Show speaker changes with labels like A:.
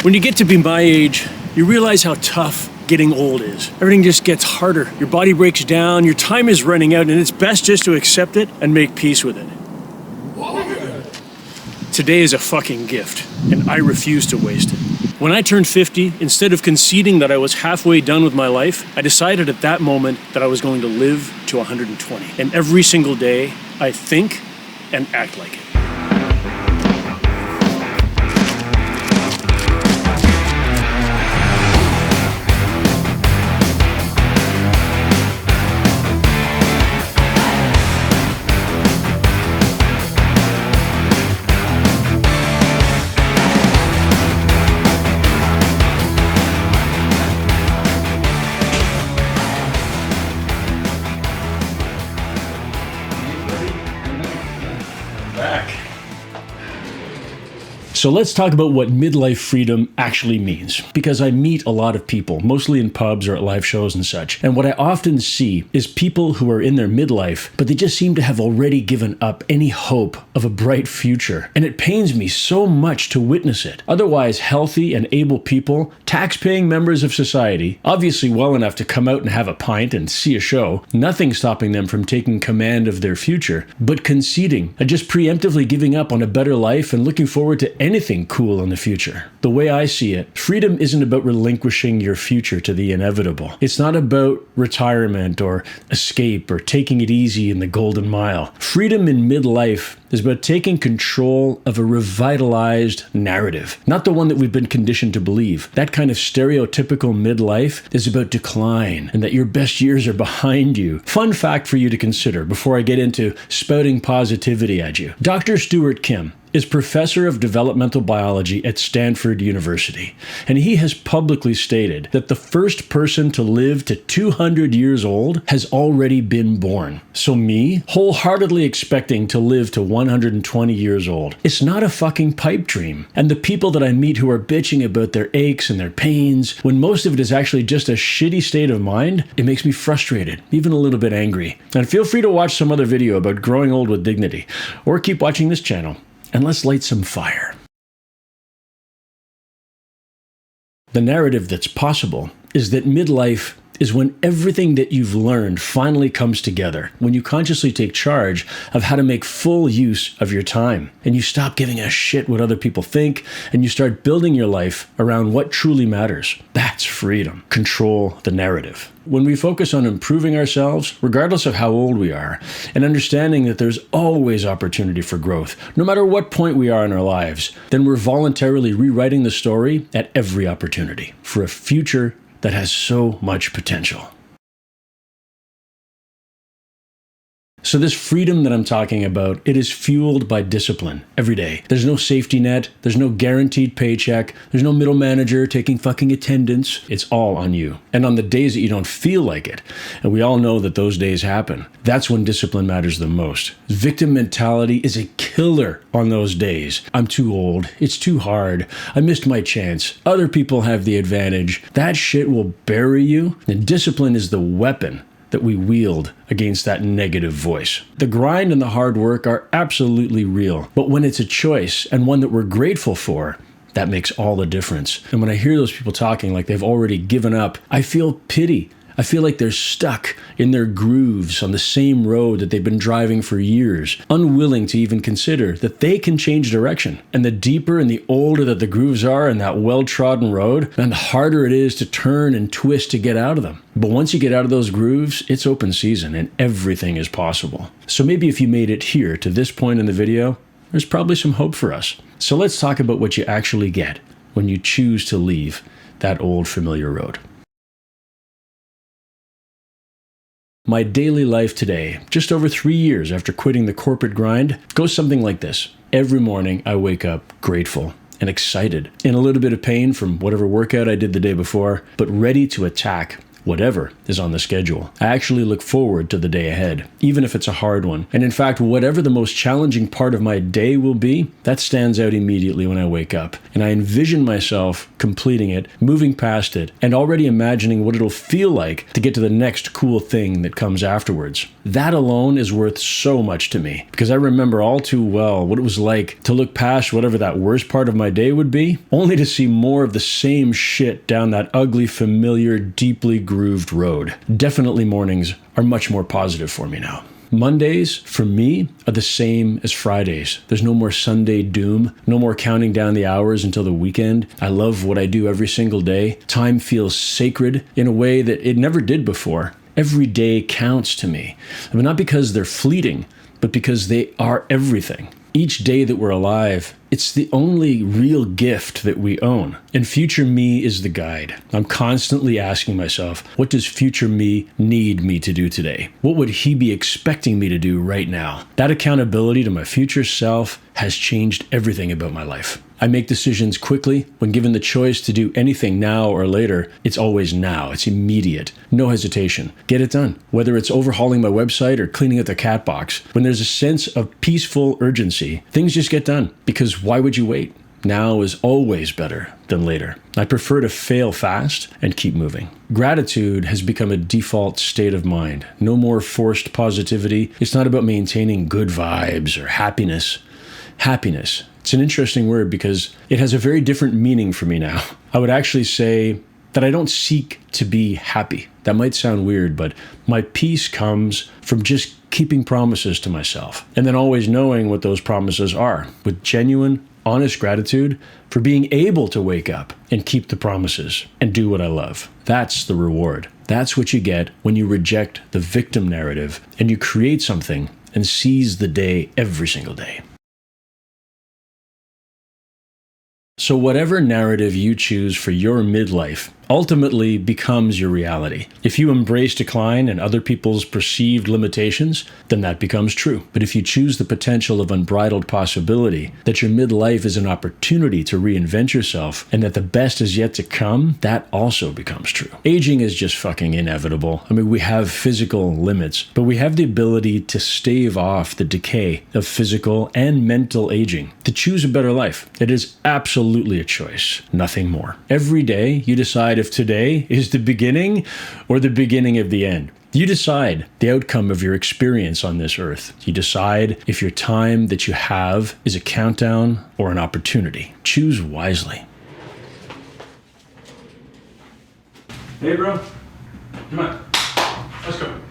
A: When you get to be my age, you realize how tough getting old is. Everything just gets harder. Your body breaks down, your time is running out, and it's best just to accept it and make peace with it. Today is a fucking gift, and I refuse to waste it. When I turned 50, instead of conceding that I was halfway done with my life, I decided at that moment that I was going to live to 120. And every single day, I think and act like it. So let's talk about what midlife freedom actually means, because I meet a lot of people, mostly in pubs or at live shows and such. And what I often see is people who are in their midlife, but they just seem to have already given up any hope of a bright future. And it pains me so much to witness it. Otherwise healthy and able people, tax-paying members of society, obviously well enough to come out and have a pint and see a show, nothing stopping them from taking command of their future, but conceding and just preemptively giving up on a better life and looking forward to anything cool in the future. The way I see it, freedom isn't about relinquishing your future to the inevitable. It's not about retirement or escape or taking it easy in the golden mile. Freedom in midlife is about taking control of a revitalized narrative, not the one that we've been conditioned to believe. That kind of stereotypical midlife is about decline and that your best years are behind you. Fun fact for you to consider before I get into spouting positivity at you. Dr. Stuart Kim is professor of developmental biology at Stanford University, and he has publicly stated that the first person to live to 200 years old has already been born. So me, wholeheartedly expecting to live to 120 years old, it's not a fucking pipe dream. And the people that I meet who are bitching about their aches and their pains, when most of it is actually just a shitty state of mind, it makes me frustrated, even a little bit angry. And feel free to watch some other video about growing old with dignity, or keep watching this channel. And let's light some fire. The narrative that's possible is that midlife is when everything that you've learned finally comes together, when you consciously take charge of how to make full use of your time, and you stop giving a shit what other people think, and you start building your life around what truly matters. That's freedom. Control the narrative. When we focus on improving ourselves, regardless of how old we are, and understanding that there's always opportunity for growth, no matter what point we are in our lives, then we're voluntarily rewriting the story at every opportunity for a future that has so much potential. So this freedom that I'm talking about, it is fueled by discipline every day. There's no safety net. There's no guaranteed paycheck. There's no middle manager taking fucking attendance. It's all on you. And on the days that you don't feel like it, and we all know that those days happen, that's when discipline matters the most. Victim mentality is a killer on those days. I'm too old. It's too hard. I missed my chance. Other people have the advantage. That shit will bury you. And discipline is the weapon that we wield against that negative voice. The grind and the hard work are absolutely real, but when it's a choice and one that we're grateful for, that makes all the difference. And when I hear those people talking like they've already given up, I feel pity. I feel like they're stuck in their grooves on the same road that they've been driving for years, unwilling to even consider that they can change direction. And the deeper and the older that the grooves are in that well-trodden road, then the harder it is to turn and twist to get out of them. But once you get out of those grooves, it's open season and everything is possible. So maybe if you made it here to this point in the video, there's probably some hope for us. So let's talk about what you actually get when you choose to leave that old familiar road. My daily life today, just over 3 years after quitting the corporate grind, goes something like this. Every morning I wake up grateful and excited, in a little bit of pain from whatever workout I did the day before, but ready to attack whatever is on the schedule. I actually look forward to the day ahead, even if it's a hard one. And in fact, whatever the most challenging part of my day will be, that stands out immediately when I wake up. And I envision myself completing it, moving past it, and already imagining what it'll feel like to get to the next cool thing that comes afterwards. That alone is worth so much to me, because I remember all too well what it was like to look past whatever that worst part of my day would be, only to see more of the same shit down that ugly, familiar, deeply grooved road. Definitely mornings are much more positive for me now. Mondays, for me, are the same as Fridays. There's no more Sunday doom, no more counting down the hours until the weekend. I love what I do every single day. Time feels sacred in a way that it never did before. Every day counts to me. I mean, not because they're fleeting, but because they are everything. Each day that we're alive, it's the only real gift that we own. And future me is the guide. I'm constantly asking myself, what does future me need me to do today? What would he be expecting me to do right now? That accountability to my future self has changed everything about my life. I make decisions quickly. When given the choice to do anything now or later, it's always now. It's immediate. No hesitation. Get it done. Whether it's overhauling my website or cleaning out the cat box, when there's a sense of peaceful urgency, things just get done. Because why would you wait? Now is always better than later. I prefer to fail fast and keep moving. Gratitude has become a default state of mind. No more forced positivity. It's not about maintaining good vibes or happiness. Happiness. It's an interesting word because it has a very different meaning for me now. I would actually say that I don't seek to be happy. That might sound weird, but my peace comes from just keeping promises to myself and then always knowing what those promises are with genuine, honest gratitude for being able to wake up and keep the promises and do what I love. That's the reward. That's what you get when you reject the victim narrative and you create something and seize the day every single day. So whatever narrative you choose for your midlife ultimately becomes your reality. If you embrace decline and other people's perceived limitations, then that becomes true. But if you choose the potential of unbridled possibility, that your midlife is an opportunity to reinvent yourself and that the best is yet to come, that also becomes true. Aging is just fucking inevitable. I mean, we have physical limits, but we have the ability to stave off the decay of physical and mental aging, to choose a better life. It is absolutely a choice, nothing more. Every day you decide if today is the beginning or the beginning of the end. You decide the outcome of your experience on this earth. You decide if your time that you have is a countdown or an opportunity. Choose wisely. Hey, bro. Come on. Let's go.